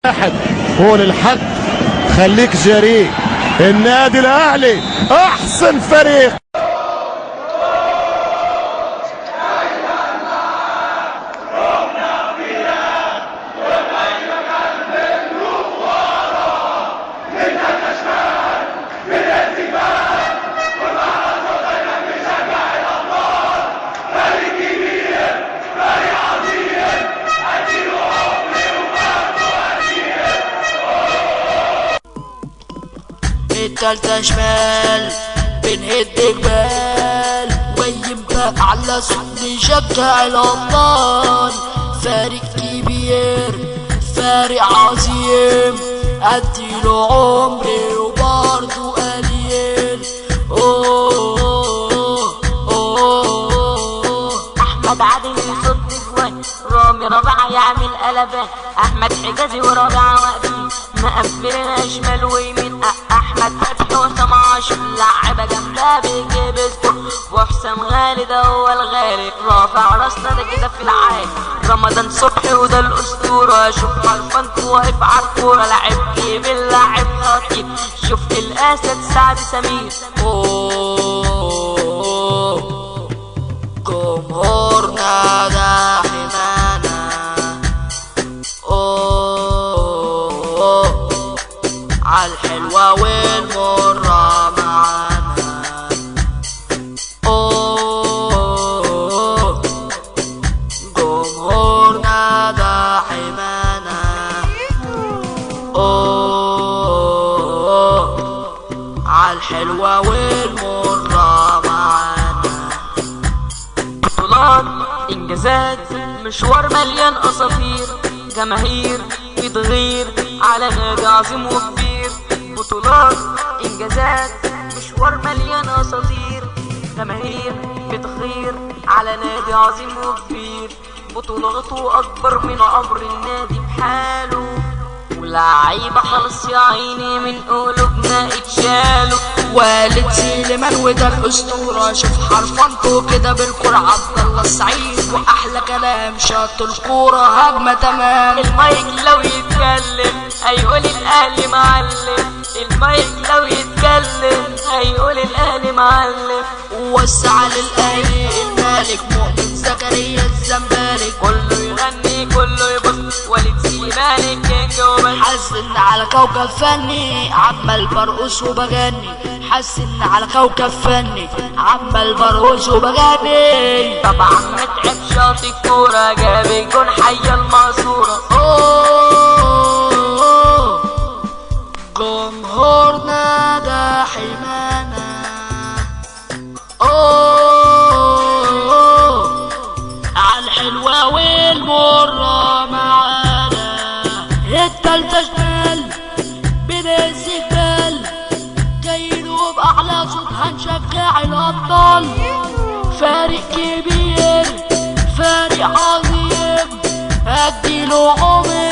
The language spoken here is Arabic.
واحد قول الحق خليك جريء. النادي الاهلي احسن فريق. التالتة شمال بنهد جبال ويبقى على صوت نشجع الأبطال. فارق كبير فارق عظيم أديله عمري وبرضه قليل. أحمد عادل يصد جوان، رامي ربيعة يعمل قلبان، أحمد حجازي وربيعة واقفين مقفلين شمال ويمين. احمد فتحي وسام عاشور لعبه جامده بيجيب سكور، وحسام غالي ده هو الغالي رافع راسنا ده كده في العالي. رمضان صبحي وده الاسطوره، شوف حرفنت واقف على الكوره، لاعب كبير لاعب خطير. شفت الاسد سعد سمير. جمهورنا ده حمانا، عالحلوة والمرة معانا. جمهورنا ده حمانا. عالحلوة والمرة معانا. بطولات انجازات مشوار مليان اساطير، جماهير بتغير على نادي عظيم وكبير. بطولات انجازات مشوار مليان اساطير، جماهير بتغير على نادي عظيم وكبير. بطولاته اكبر من عمر النادي بحاله، ولاعيبه خلاص يا عيني من قلوبنا اتشالوا. والد سليمان وده الاسطوره، شوف حرفنته كده بالكوره. عبد الله السعيد واحلى كلام شاط الكوره هجمه تمام. المايك لو يتكلم هيقول الاهلي معلم، المايك لو يتكلم هيقول الاهلي معلم. ووسع للاهلي المالك مؤمن زكريا الزمالك، كله يغني كله يبص وليد سليمان الكينج وبس. حسن على كوكب فني عمال برقص وبغني، حسن على كوكب فني عمال برقص وبغني. طبعا متعب شاط الكورة جاب الجون حي المقصورة. جمهورنا ده حمانا. عالحلوة والمرة معانا. التالتة شمال بين الزجبال جايين وبأحلى صوت هنشجع الأبطال. فارق كبير فارق عظيم أديله عمر